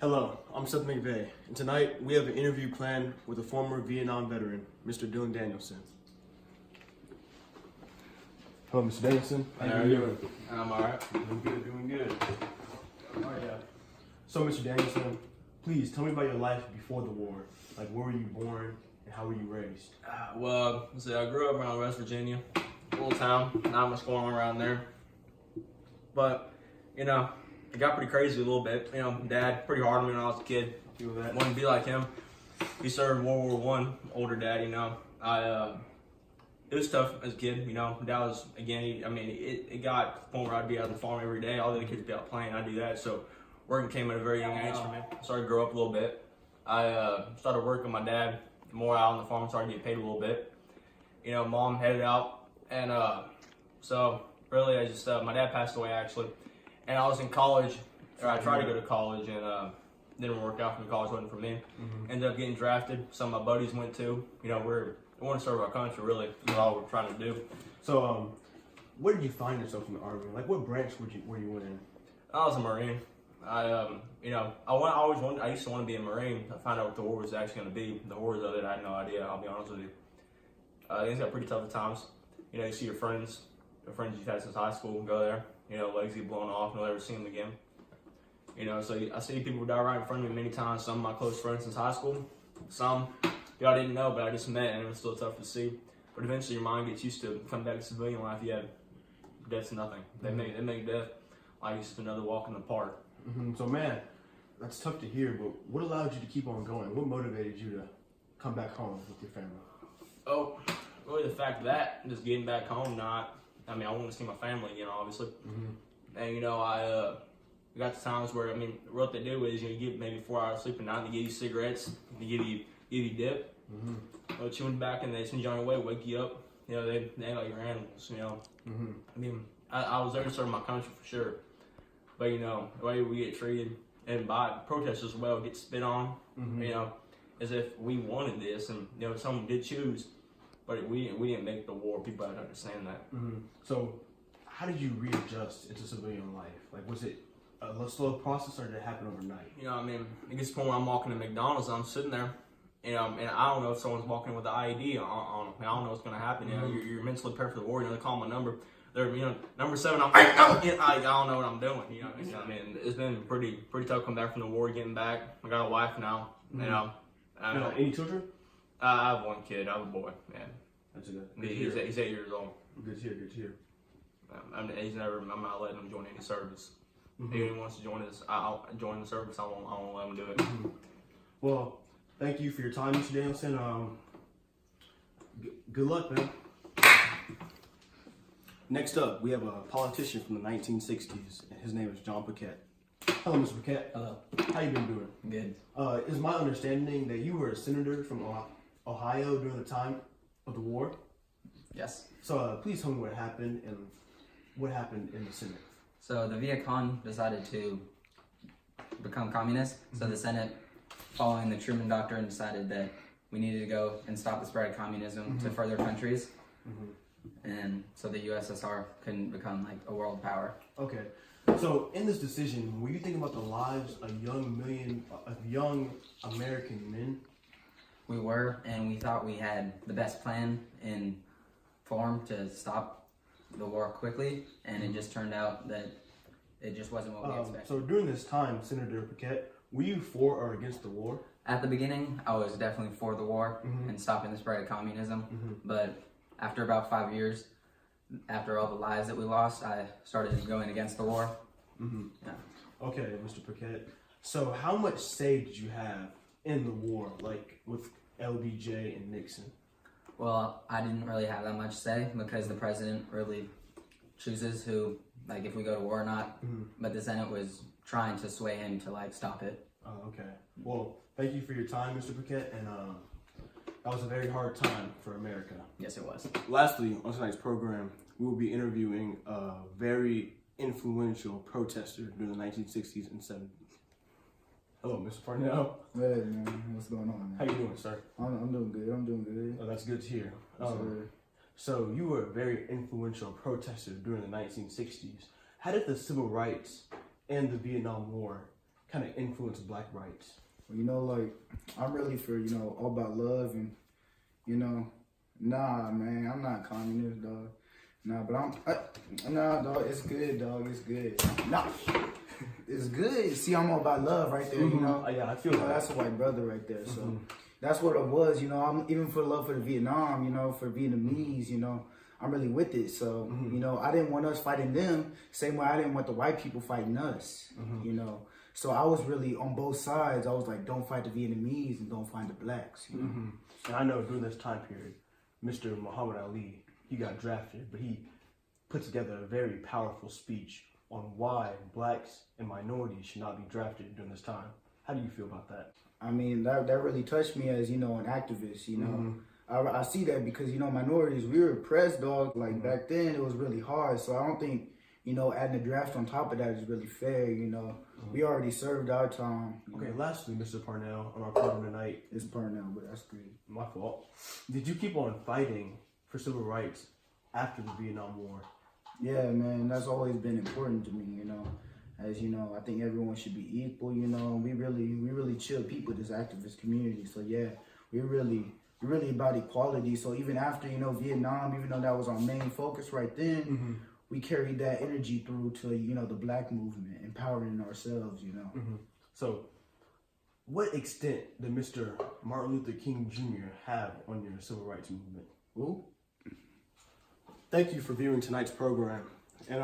Hello, I'm Seth McVeigh, and tonight we have an interview planned with a former Vietnam veteran, Mr. Dylan Danielson. Hello, Mr. Danielson. How are you doing? I'm alright. Doing good. All right, yeah. So, Mr. Danielson, please tell me about your life before the war. Like, where were you born and how were you raised? I grew up around West Virginia, little town, not much going on around there. But, it got pretty crazy a little bit. Dad, pretty hard on me when I was a kid. Feel that? Wanted to be like him. He served World War I, older dad, it was tough as a kid, Dad was, again, it got to the point where I'd be out on the farm every day. All the other kids would be out playing, I'd do that. So working came at a very young age for me. I started to grow up a little bit. I started working with my dad more out on the farm, started to get paid a little bit. Mom headed out. And so really, my dad passed away actually. And I was in college, or I tried to go to college, and didn't work out for me. College wasn't for me. Mm-hmm. Ended up getting drafted. Some of my buddies went too. We want to serve our country, really. That's all we're trying to do. So, where did you find yourself in the Army? Like, what branch were you in? I was a Marine. I used to want to be a Marine. I found out what the war was actually going to be. The horrors of it, I had no idea, I'll be honest with you. Things got pretty tough at times. You see your friends you've had since high school go there. Legs get blown off, and you'll never see them again. So I see people die right in front of me many times. Some of my close friends since high school. Some I didn't know, but I just met, and it was still tough to see. But eventually your mind gets used to coming back to civilian life. Yeah, death's nothing. They make death like it's just another walk in the park. Mm-hmm. So, man, that's tough to hear, but what allowed you to keep on going? What motivated you to come back home with your family? Oh, really the fact that, just getting back home, I want to see my family again, obviously. Mm-hmm. And, we got to times where, what they do is, you get maybe 4 hours sleep a night, they give you cigarettes, they give you dip. Mm-hmm. Chewing back, and they send you on your way, wake you up. They act like you're animals, Mm-hmm. I was there to serve my country for sure. But, the way we get treated, and by protesters as well, get spit on, Mm-hmm. As if we wanted this, and, someone did choose. But we didn't make the war. People have to understand that. Mm-hmm. So, how did you readjust into civilian life? Like, was it a slow process, or did it happen overnight? It gets to the point where I'm walking to McDonald's and I'm sitting there, and I don't know if someone's walking with the IED on them. I don't know what's going to happen. Mm-hmm. You're mentally prepared for the war. They call my number. They're number 7. I don't know what I'm doing. It's been pretty tough coming back from the war, getting back. I got a wife now. Mm-hmm. Any children? I have one kid. I have a boy. Man, That's good. he's 8 years old. Good to hear. Good to hear. I'm not letting him join any service. Mm-hmm. If he wants to join us, I'll join the service. I won't let him do it. Mm-hmm. Well, thank you for your time, Mr. Danielson. Good luck, man. Next up, we have a politician from the 1960s. His name is John Paquette. Hello, Mr. Paquette. Hello. How you been doing? Good. Is my understanding that you were a senator from Ohio during the time of the war? Yes. So please tell me what happened and what happened in the Senate. So the Viet Cong decided to become communist. So the Senate, following the Truman Doctrine, decided that we needed to go and stop the spread of communism to further countries. And so the USSR couldn't become like a world power. Okay. So in this decision, were you thinking about the lives of young American men? We were, and we thought we had the best plan in form to stop the war quickly, and it just turned out that it just wasn't what we expected. So during this time, Senator Paquette, were you for or against the war? At the beginning, I was definitely for the war and stopping the spread of communism, but after about 5 years, after all the lives that we lost, I started going against the war. Yeah. Okay, Mr. Paquette. So how much say did you have in the war, like with LBJ and Nixon? Well, I didn't really have that much say because the president really chooses who, like, if we go to war or not. But the Senate was trying to sway him to, like, stop it. Oh, okay. Well, thank you for your time, Mr. Paquette, and that was a very hard time for America. Yes, it was. Lastly, on tonight's program, we will be interviewing a very influential protester during the 1960s and 70s. Hello, Mr. Parnell. Hey, man. What's going on, How man? you doing, sir? I'm doing good. I'm doing good. Oh, that's good to hear. Yes, sir. So you were a very influential protester during the 1960s. How did the civil rights and the Vietnam War kind of influenced Black rights? Well, you know, like, I'm really for, you know, all about love and, you know, nah, man, I'm not communist, dog. Nah, but nah, dog, it's good, dog, it's good. Nah, it's good. See, I'm all about love right there, you know. Yeah, I feel You know, that. that's a white brother right there, so that's what it was, you know. I'm even for love for the Vietnam, you know, for Vietnamese, you know. I'm really with it, so, you know, I didn't want us fighting them, same way I didn't want the white people fighting us, you know. So I was really on both sides. I was like, don't fight the Vietnamese and don't fight the blacks, you know. And I know during this time period, Mr. Muhammad Ali, he got drafted, but he put together a very powerful speech on why blacks and minorities should not be drafted during this time. How do you feel about that? I mean, that really touched me as, you know, an activist, you know. I see that because, you know, minorities, we were oppressed, dog. Like, back then, it was really hard. So I don't think, you know, adding a draft on top of that is really fair, you know. We already served our time. You Okay, know. lastly, Mr. Parnell, on our program tonight, It's Parnell, but that's good. my fault. Did you keep on fighting for civil rights after the Vietnam War? Yeah, man, that's always been important to me, you know. As you know, I think everyone should be equal, you know. We really chill people, this activist community. So yeah, we're really about equality. So even after, you know, Vietnam, even though that was our main focus right then, we carried that energy through to, you know, the black movement, empowering ourselves, you know. So, what extent did Mr. Martin Luther King Jr. have on your civil rights movement? Ooh. Thank you for viewing tonight's program. And